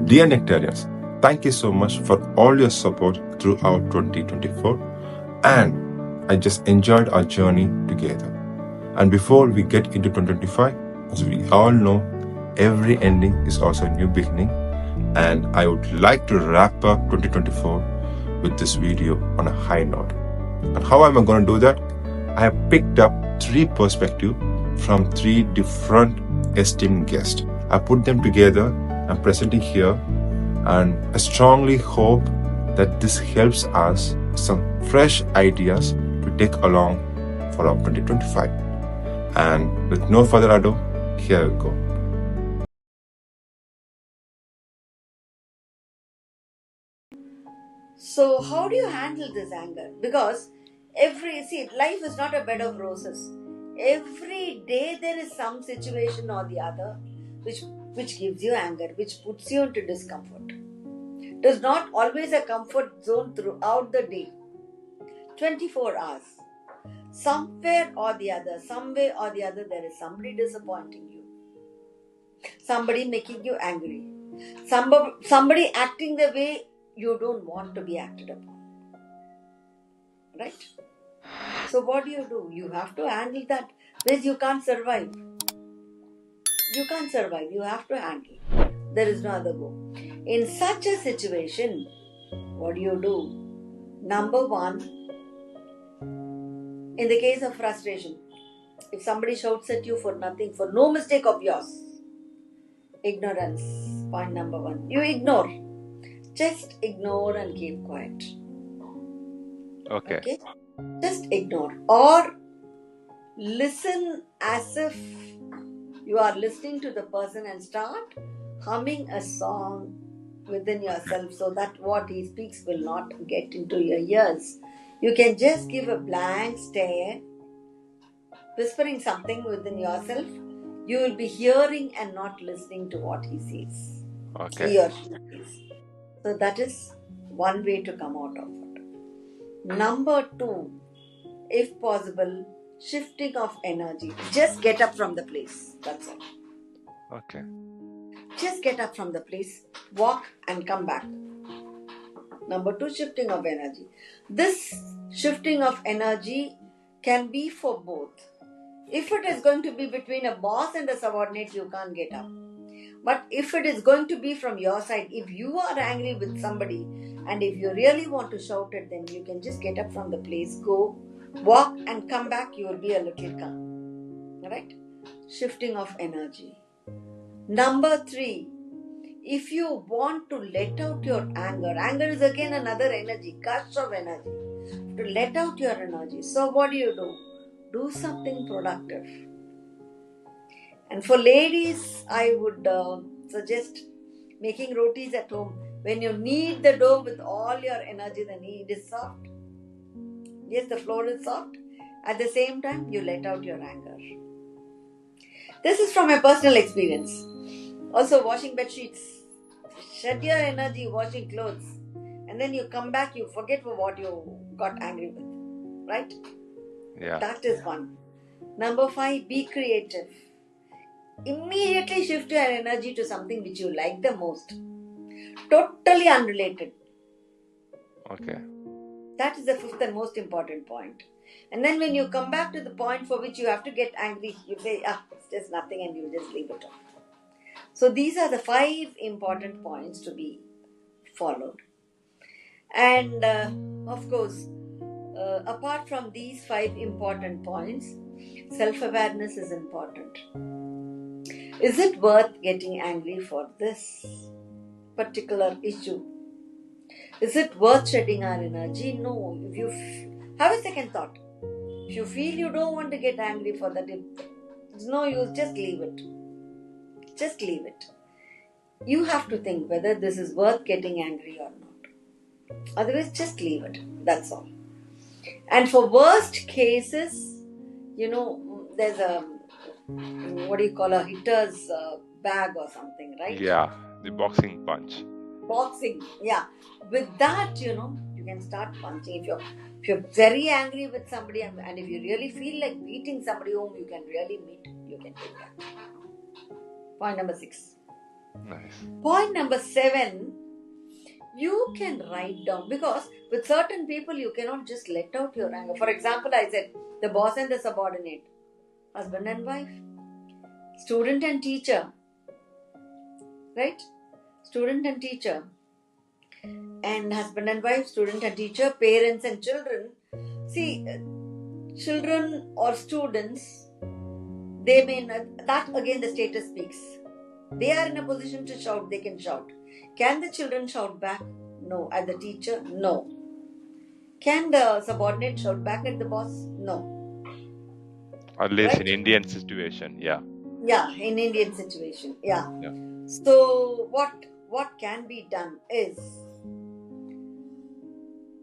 Dear Nectarians, thank you so much for all your support throughout 2024, and I just enjoyed our journey together. And before we get into 2025, as we all know, every ending is also a new beginning, and I would like to wrap up 2024 with this video on a high note. And how am I going to do that? I have picked up 3 perspectives from 3 different esteemed guests. I put them together and presenting here, and I strongly hope that this helps us some fresh ideas to take along for our 2025. And with no further ado, here we go. So how do you handle this anger? Because life is not a bed of roses. Every day there is some situation or the other which gives you anger, which puts you into discomfort. It is not always a comfort zone throughout the day. 24 hours. Some way or the other, there is somebody disappointing you. Somebody making you angry. Somebody acting the way you don't want to be acted upon. Right? So what do? You have to handle that. Because you can't survive. You have to handle. There is no other go. In such a situation, what do? Number one, in the case of frustration, if somebody shouts at you for nothing, for no mistake of yours, ignorance, point number one. You ignore. Just ignore and keep quiet. Okay? Just ignore. Or listen as if you are listening to the person and start humming a song within yourself so that what he speaks will not get into your ears. You can just give a blank stare, whispering something within yourself. You will be hearing and not listening to what he says. Okay. He or she says. So that is one way to come out of it. Number two, if possible, shifting of energy. Just get up from the place. That's all. Okay. Just get up from the place, walk and come back. Number two, shifting of energy. This shifting of energy can be for both. If it is going to be between a boss and a subordinate, you can't get up. But if it is going to be from your side, if you are angry with somebody and if you really want to shout at them, you can just get up from the place, go, walk and come back, you will be a little calm. Right? Shifting of energy. Number three, if you want to let out your anger is again another energy, gush of energy. To let out your energy. So what do? Do something productive. And for ladies, I would suggest making rotis at home. When you knead the dough with all your energy, the knead is soft. Yes, the flour is soft. At the same time, you let out your anger. This is from a personal experience. Also, washing bed sheets. Shed your energy washing clothes. And then you come back, you forget for what you got angry with. Right? Yeah. That is one. Number 5, be creative. Immediately shift your energy to something which you like the most. Totally unrelated. Okay. That is the 5th and most important point. And then when you come back to the point for which you have to get angry, you say, it's just nothing, and you just leave it off. So these are the 5 important points to be followed. And of course, apart from these 5 important points, self-awareness is important. Is it worth getting angry for this particular issue? Is it worth shedding our energy? No. If you have a second thought, if you feel you don't want to get angry for that, it's no use, just leave it. Just leave it. You have to think whether this is worth getting angry or not. Otherwise, just leave it. That's all. And for worst cases, there's a, a hitter's bag or something, right? Yeah, the boxing punch. Boxing, yeah. With that, you can start punching. If you're very angry with somebody and if you really feel like beating somebody whom you can really meet, you can do that. Point number 6. Nice. Point number 7, you can write down, because with certain people you cannot just let out your anger. For example, I said the boss and the subordinate, husband and wife, student and teacher, right? Student and teacher, and husband and wife, student and teacher, parents and children. See, children or students, they may not, that again the status speaks. They are in a position to shout, they can shout. Can the children shout back? No. At the teacher? No. Can the subordinate shout back at the boss? No. At least Right? in Indian situation, yeah. Yeah, in Indian situation. Yeah. Yeah. So what can be done is,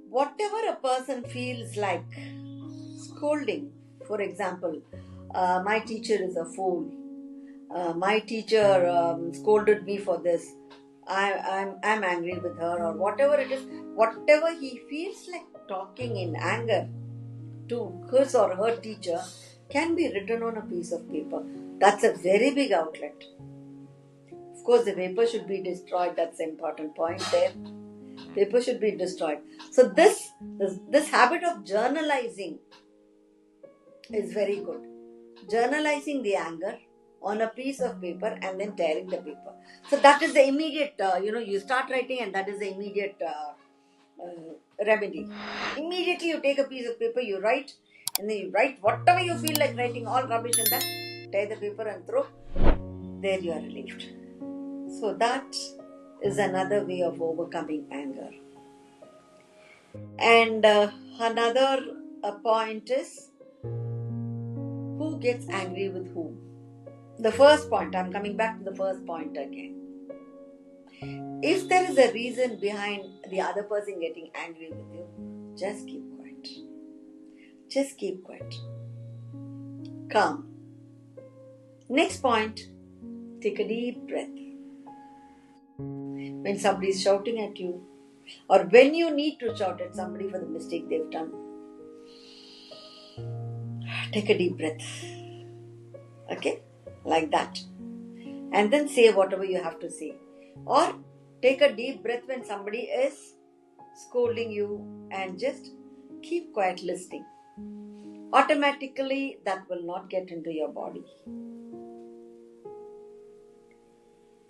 whatever a person feels like scolding, for example, my teacher is a fool. My teacher scolded me for this. I'm angry with her, or whatever it is. Whatever he feels like talking in anger to his or her teacher can be written on a piece of paper. That's a very big outlet. Of course, the paper should be destroyed. That's the important point there. Paper should be destroyed. So this habit of journalizing is very good. Journalizing the anger on a piece of paper and then tearing the paper. So that is the immediate, you start writing, and that is the immediate remedy. Immediately you take a piece of paper, you write, and then you write whatever you feel like writing, all rubbish, and then tear the paper and throw. There you are relieved. So that is another way of overcoming anger. And another point is, who gets angry with whom? The first point, I'm coming back to the first point again. If there is a reason behind the other person getting angry with you, just keep quiet. Just keep quiet. Calm. Next point, take a deep breath. When somebody is shouting at you, or when you need to shout at somebody for the mistake they've done, take a deep breath. Okay? Like that. And then say whatever you have to say. Or take a deep breath when somebody is scolding you and just keep quiet listening. Automatically, that will not get into your body.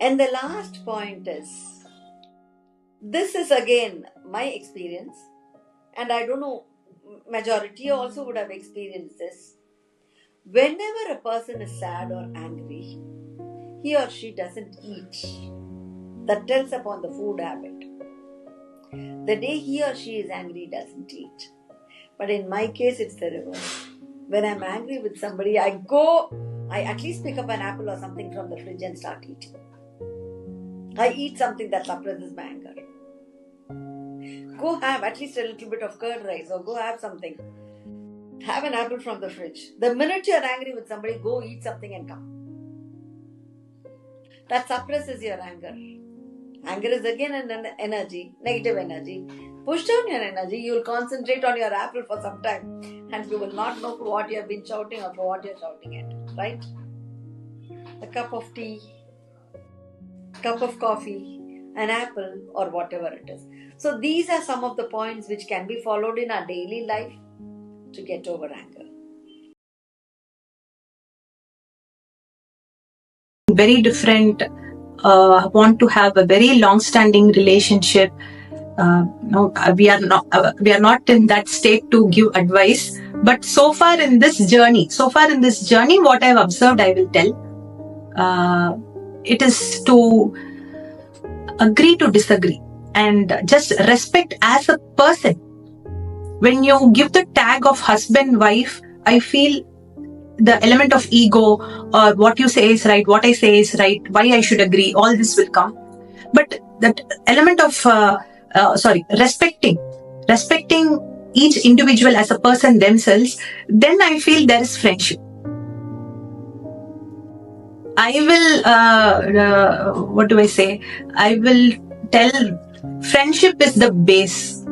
And the last point is, this is again my experience, and I don't know, majority also would have experienced this. Whenever a person is sad or angry, he or she doesn't eat. That tells upon the food habit. The day he or she is angry, doesn't eat. But in my case, it's the reverse. When I'm angry with somebody, I at least pick up an apple or something from the fridge and start eating. I eat something that suppresses my anger. Go have at least a little bit of curd rice, or go have something. Have an apple from the fridge. The minute you're angry with somebody, go eat something and come. That suppresses your anger. Anger is again an energy, negative energy. Push down your energy, you will concentrate on your apple for some time, and you will not know for what you have been shouting or for what you're shouting at, right? A cup of tea, cup of coffee, an apple, or whatever it is. So these are some of the points which can be followed in our daily life to get over anger. Very different, want to have a very long-standing relationship. We are not in that state to give advice. But so far in this journey, what I've observed, I will tell. It is to agree to disagree and just respect as a person. When you give the tag of husband, wife, I feel the element of ego, or what you say is right, what I say is right, why I should agree, all this will come. But that element of, respecting each individual as a person themselves, then I feel there is friendship. I will, I will tell friendship is the base.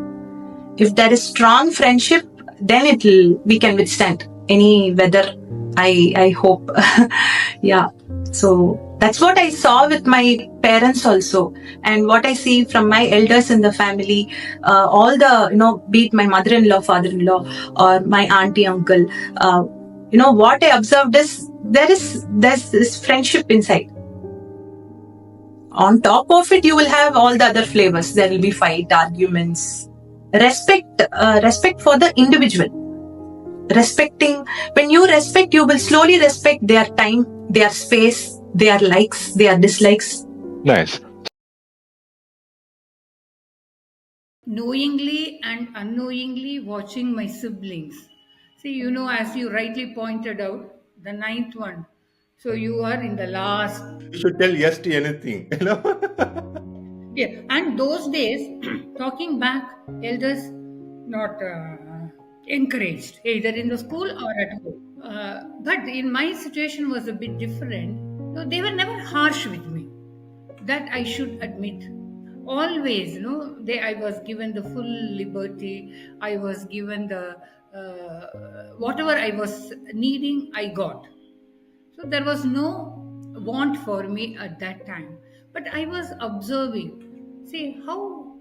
If there is strong friendship, then we can withstand any weather, I hope. Yeah. So That's what I saw with my parents also, and what I see from my elders in the family. All the, be it my mother-in-law, father-in-law, or my auntie, uncle. What I observed is there's this friendship inside. On top of it, you will have all the other flavors. There will be fight, arguments, respect for the individual. When you respect, you will slowly respect their time, their space, their likes, their dislikes. Nice. Knowingly and unknowingly watching my siblings. See, as you rightly pointed out, the ninth one. So you are in the last. You should tell yes to anything, Yeah, and those days, talking back, elders not encouraged either in the school or at home. But in my situation was a bit different. No, they were never harsh with me. That I should admit. Always, I was given the full liberty. I was given the whatever I was needing, I got. So there was no want for me at that time. But I was observing, see how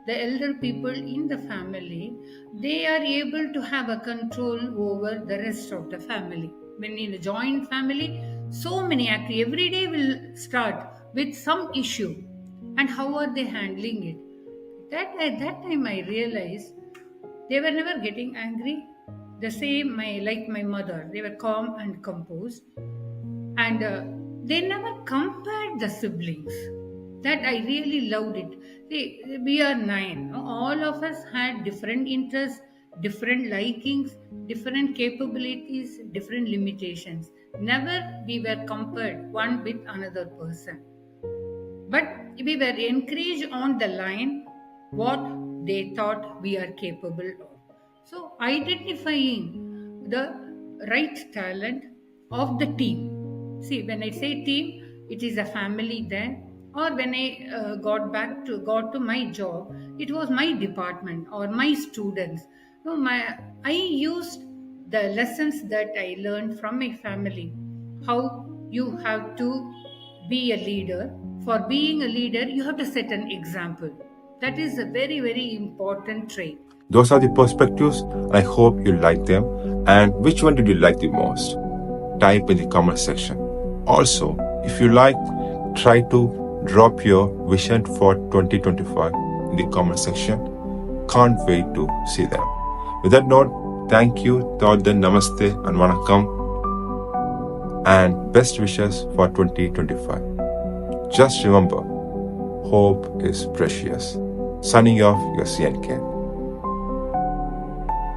the elder people in the family, they are able to have a control over the rest of the family. When in a joint family, so many every day will start with some issue, and how are they handling it? That at that time I realized they were never getting angry. The same, like my mother, they were calm and composed, and they never compared the siblings. That I really loved it. See, we are 9. All of us had different interests, different likings, different capabilities, different limitations. Never we were compared one with another person. But we were encouraged on the line what they thought we are capable of. So identifying the right talent of the team. See, when I say team, it is a family then. Or when I got to my job, it was my department or my students. No, I used the lessons that I learned from my family. How you have to be a leader. For being a leader, you have to set an example. That is a very, very important trait. Those are the perspectives. I hope you like them. And which one did you like the most? Type in the comment section. Also, if you like, try to drop your vision for 2025 in the comment section. Can't wait to see them. With that note, thank you, Todden, Namaste and Vanakkam, and best wishes for 2025. Just remember, hope is precious. Signing off, your CNK.